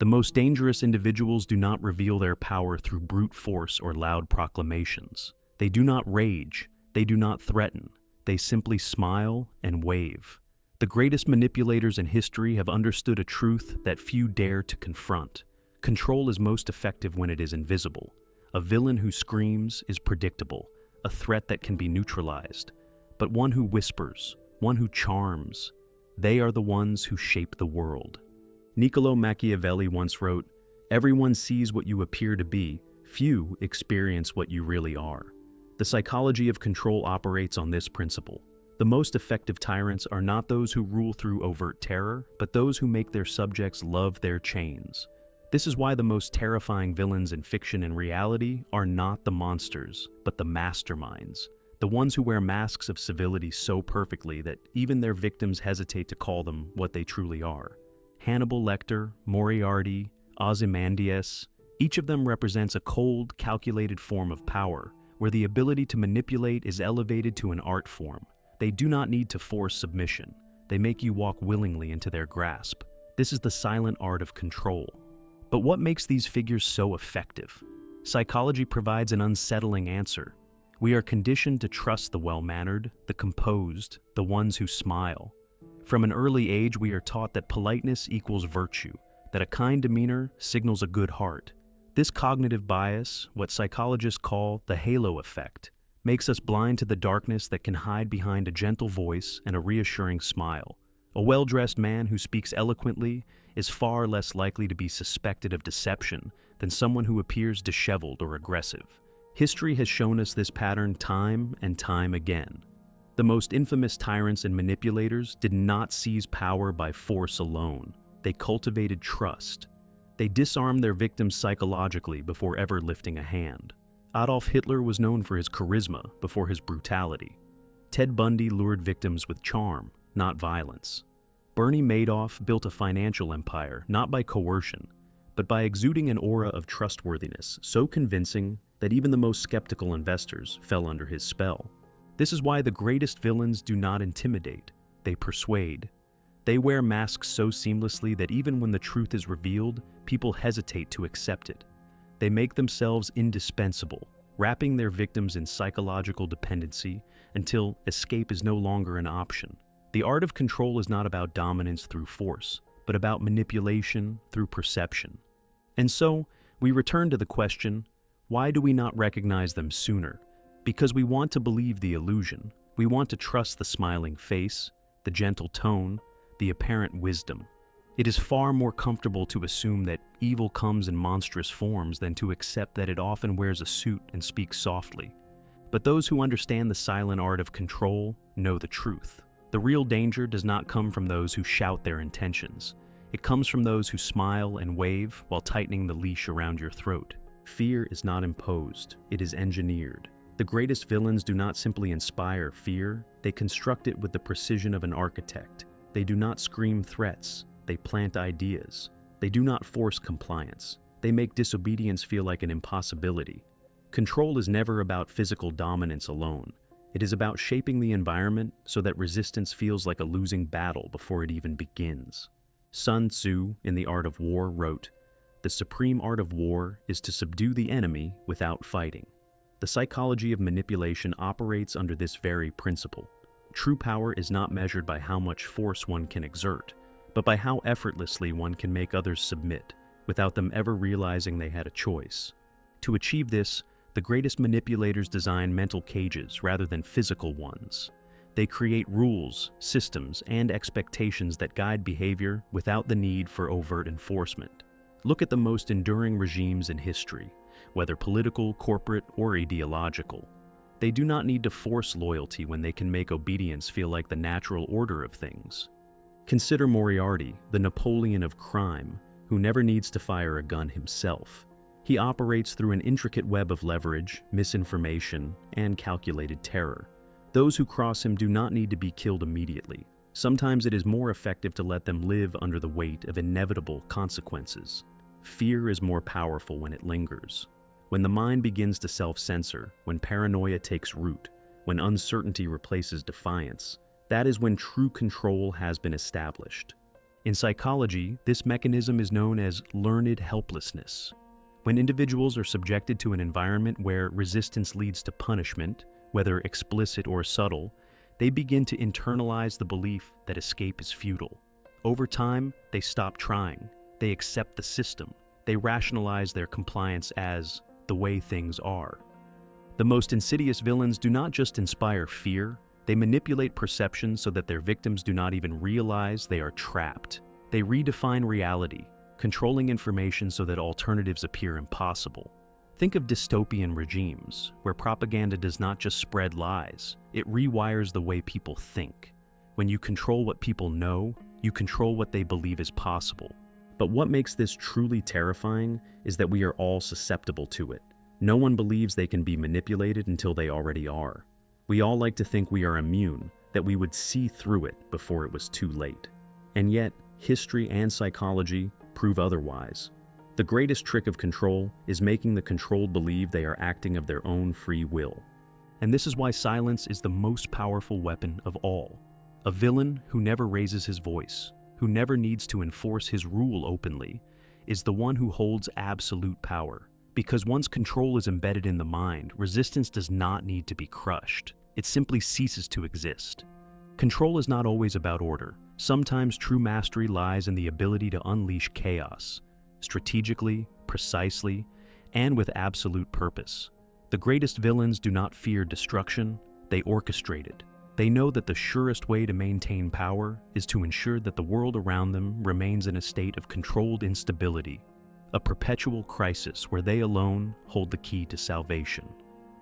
The most dangerous individuals do not reveal their power through brute force or loud proclamations. They do not rage, they do not threaten, they simply smile and wave. The greatest manipulators in history have understood a truth that few dare to confront. Control is most effective when it is invisible. A villain who screams is predictable, a threat that can be neutralized. But one who whispers, one who charms, they are the ones who shape the world. Niccolo Machiavelli once wrote, "Everyone sees what you appear to be, few experience what you really are." The psychology of control operates on this principle. The most effective tyrants are not those who rule through overt terror, but those who make their subjects love their chains. This is why the most terrifying villains in fiction and reality are not the monsters, but the masterminds. The ones who wear masks of civility so perfectly that even their victims hesitate to call them what they truly are. Hannibal Lecter, Moriarty, Ozymandias, each of them represents a cold, calculated form of power, where the ability to manipulate is elevated to an art form. They do not need to force submission. They make you walk willingly into their grasp. This is the silent art of control. But what makes these figures so effective? Psychology provides an unsettling answer. We are conditioned to trust the well-mannered, the composed, the ones who smile. From an early age, we are taught that politeness equals virtue, that a kind demeanor signals a good heart. This cognitive bias, what psychologists call the halo effect, makes us blind to the darkness that can hide behind a gentle voice and a reassuring smile. A well-dressed man who speaks eloquently is far less likely to be suspected of deception than someone who appears disheveled or aggressive. History has shown us this pattern time and time again. The most infamous tyrants and manipulators did not seize power by force alone. They cultivated trust. They disarmed their victims psychologically before ever lifting a hand. Adolf Hitler was known for his charisma before his brutality. Ted Bundy lured victims with charm, not violence. Bernie Madoff built a financial empire not by coercion, but by exuding an aura of trustworthiness so convincing that even the most skeptical investors fell under his spell. This is why the greatest villains do not intimidate, they persuade. They wear masks so seamlessly that even when the truth is revealed, people hesitate to accept it. They make themselves indispensable, wrapping their victims in psychological dependency until escape is no longer an option. The art of control is not about dominance through force, but about manipulation through perception. And so, we return to the question, why do we not recognize them sooner? Because we want to believe the illusion. We want to trust the smiling face, the gentle tone, the apparent wisdom. It is far more comfortable to assume that evil comes in monstrous forms than to accept that it often wears a suit and speaks softly. But those who understand the silent art of control know the truth. The real danger does not come from those who shout their intentions. It comes from those who smile and wave while tightening the leash around your throat. Fear is not imposed, it is engineered. The greatest villains do not simply inspire fear, they construct it with the precision of an architect. They do not scream threats, they plant ideas. They do not force compliance, they make disobedience feel like an impossibility. Control is never about physical dominance alone. It is about shaping the environment so that resistance feels like a losing battle before it even begins. Sun Tzu, in The Art of War, wrote, "The supreme art of war is to subdue the enemy without fighting." The psychology of manipulation operates under this very principle. True power is not measured by how much force one can exert, but by how effortlessly one can make others submit, without them ever realizing they had a choice. To achieve this, the greatest manipulators design mental cages rather than physical ones. They create rules, systems, and expectations that guide behavior without the need for overt enforcement. Look at the most enduring regimes in history, whether political, corporate, or ideological. They do not need to force loyalty when they can make obedience feel like the natural order of things. Consider Moriarty, the Napoleon of crime, who never needs to fire a gun himself. He operates through an intricate web of leverage, misinformation, and calculated terror. Those who cross him do not need to be killed immediately. Sometimes it is more effective to let them live under the weight of inevitable consequences. Fear is more powerful when it lingers. When the mind begins to self-censor, when paranoia takes root, when uncertainty replaces defiance, that is when true control has been established. In psychology, this mechanism is known as learned helplessness. When individuals are subjected to an environment where resistance leads to punishment, whether explicit or subtle, they begin to internalize the belief that escape is futile. Over time, they stop trying. They accept the system. They rationalize their compliance as the way things are. The most insidious villains do not just inspire fear, they manipulate perception so that their victims do not even realize they are trapped. They redefine reality, controlling information so that alternatives appear impossible. Think of dystopian regimes, where propaganda does not just spread lies, it rewires the way people think. When you control what people know, you control what they believe is possible. But what makes this truly terrifying is that we are all susceptible to it. No one believes they can be manipulated until they already are. We all like to think we are immune, that we would see through it before it was too late. And yet, history and psychology prove otherwise. The greatest trick of control is making the controlled believe they are acting of their own free will. And this is why silence is the most powerful weapon of all. A villain who never raises his voice, who never needs to enforce his rule openly, is the one who holds absolute power. Because once control is embedded in the mind, resistance does not need to be crushed. It simply ceases to exist. Control is not always about order. Sometimes true mastery lies in the ability to unleash chaos, strategically, precisely, and with absolute purpose. The greatest villains do not fear destruction, they orchestrate it. They know that the surest way to maintain power is to ensure that the world around them remains in a state of controlled instability, a perpetual crisis where they alone hold the key to salvation.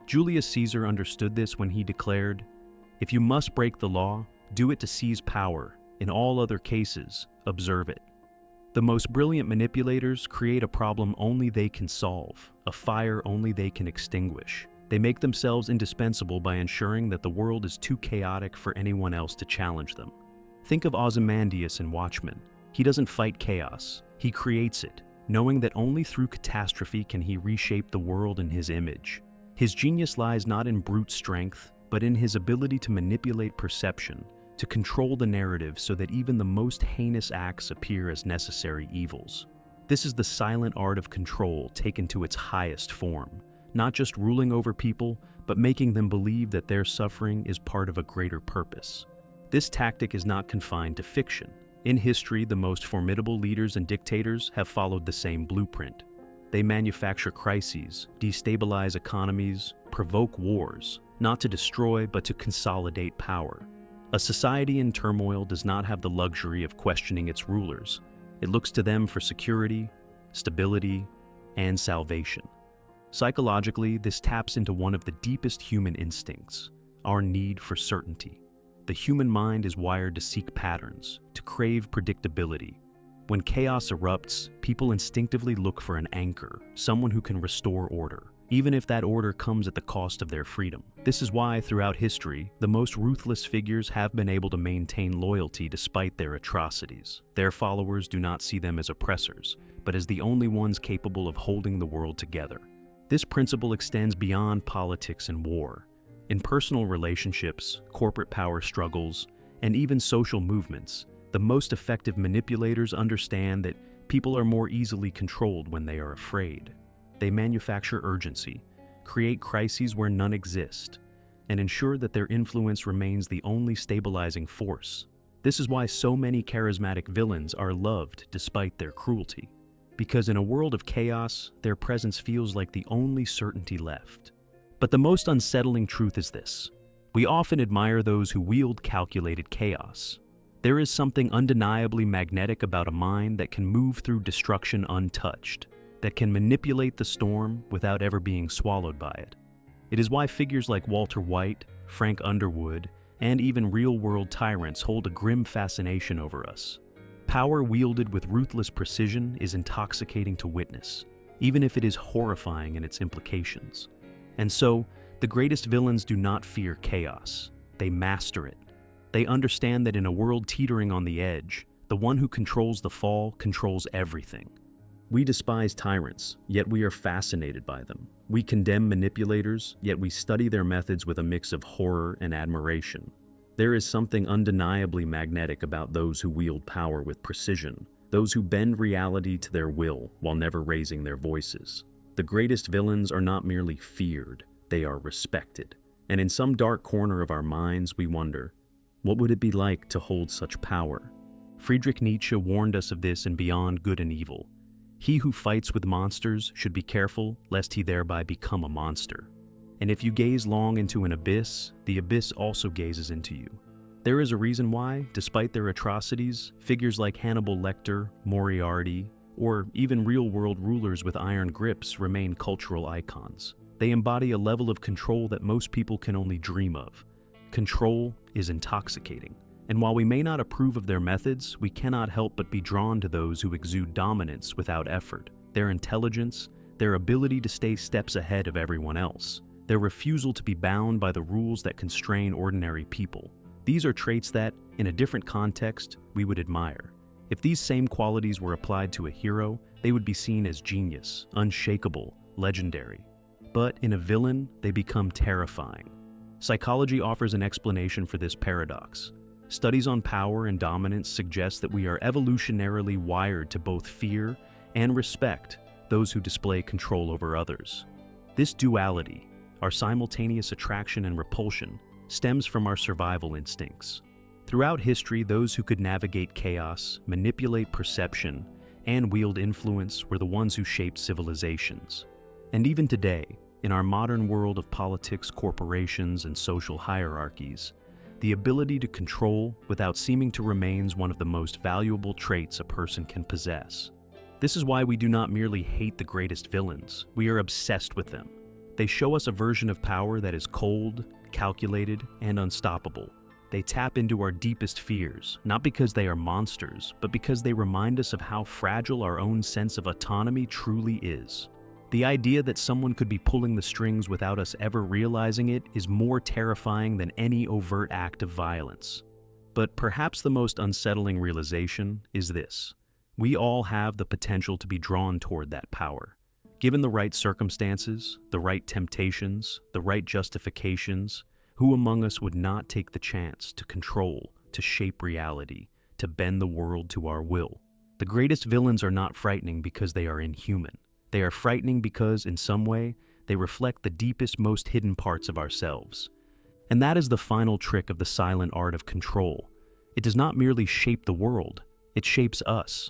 Julius Caesar understood this when he declared, "If you must break the law, do it to seize power. In all other cases, observe it." The most brilliant manipulators create a problem only they can solve, a fire only they can extinguish. They make themselves indispensable by ensuring that the world is too chaotic for anyone else to challenge them. Think of Ozymandias in Watchmen. He doesn't fight chaos, he creates it, knowing that only through catastrophe can he reshape the world in his image. His genius lies not in brute strength, but in his ability to manipulate perception, to control the narrative so that even the most heinous acts appear as necessary evils. This is the silent art of control taken to its highest form, not just ruling over people, but making them believe that their suffering is part of a greater purpose. This tactic is not confined to fiction. In history, the most formidable leaders and dictators have followed the same blueprint. They manufacture crises, destabilize economies, provoke wars, not to destroy but to consolidate power. A society in turmoil does not have the luxury of questioning its rulers. It looks to them for security, stability, and salvation. Psychologically, this taps into one of the deepest human instincts, our need for certainty. The human mind is wired to seek patterns, to crave predictability. When chaos erupts, people instinctively look for an anchor, someone who can restore order, even if that order comes at the cost of their freedom. This is why, throughout history, the most ruthless figures have been able to maintain loyalty despite their atrocities. Their followers do not see them as oppressors, but as the only ones capable of holding the world together. This principle extends beyond politics and war. In personal relationships, corporate power struggles, and even social movements, the most effective manipulators understand that people are more easily controlled when they are afraid. They manufacture urgency, create crises where none exist, and ensure that their influence remains the only stabilizing force. This is why so many charismatic villains are loved despite their cruelty. Because in a world of chaos, their presence feels like the only certainty left. But the most unsettling truth is this: we often admire those who wield calculated chaos. There is something undeniably magnetic about a mind that can move through destruction untouched, that can manipulate the storm without ever being swallowed by it. It is why figures like Walter White, Frank Underwood, and even real-world tyrants hold a grim fascination over us. Power wielded with ruthless precision is intoxicating to witness, even if it is horrifying in its implications. And so, the greatest villains do not fear chaos. They master it. They understand that in a world teetering on the edge, the one who controls the fall controls everything. We despise tyrants, yet we are fascinated by them. We condemn manipulators, yet we study their methods with a mix of horror and admiration. There is something undeniably magnetic about those who wield power with precision, those who bend reality to their will while never raising their voices. The greatest villains are not merely feared, they are respected. And in some dark corner of our minds, we wonder, what would it be like to hold such power? Friedrich Nietzsche warned us of this in Beyond Good and Evil. He who fights with monsters should be careful lest he thereby become a monster. And if you gaze long into an abyss, the abyss also gazes into you. There is a reason why, despite their atrocities, figures like Hannibal Lecter, Moriarty, or even real-world rulers with iron grips remain cultural icons. They embody a level of control that most people can only dream of. Control is intoxicating, and while we may not approve of their methods, we cannot help but be drawn to those who exude dominance without effort. Their intelligence, their ability to stay steps ahead of everyone else, their refusal to be bound by the rules that constrain ordinary people. These are traits that, in a different context, we would admire. If these same qualities were applied to a hero, they would be seen as genius, unshakable, legendary. But in a villain, they become terrifying. Psychology offers an explanation for this paradox. Studies on power and dominance suggest that we are evolutionarily wired to both fear and respect those who display control over others. This duality, our simultaneous attraction and repulsion, stems from our survival instincts. Throughout history, those who could navigate chaos, manipulate perception, and wield influence were the ones who shaped civilizations. And even today, in our modern world of politics, corporations, and social hierarchies, the ability to control without seeming to remain one of the most valuable traits a person can possess. This is why we do not merely hate the greatest villains, we are obsessed with them. They show us a version of power that is cold, calculated, and unstoppable. They tap into our deepest fears, not because they are monsters, but because they remind us of how fragile our own sense of autonomy truly is. The idea that someone could be pulling the strings without us ever realizing it is more terrifying than any overt act of violence. But perhaps the most unsettling realization is this: we all have the potential to be drawn toward that power. Given the right circumstances, the right temptations, the right justifications, who among us would not take the chance to control, to shape reality, to bend the world to our will? The greatest villains are not frightening because they are inhuman. They are frightening because, in some way, they reflect the deepest, most hidden parts of ourselves. And that is the final trick of the silent art of control. It does not merely shape the world, it shapes us.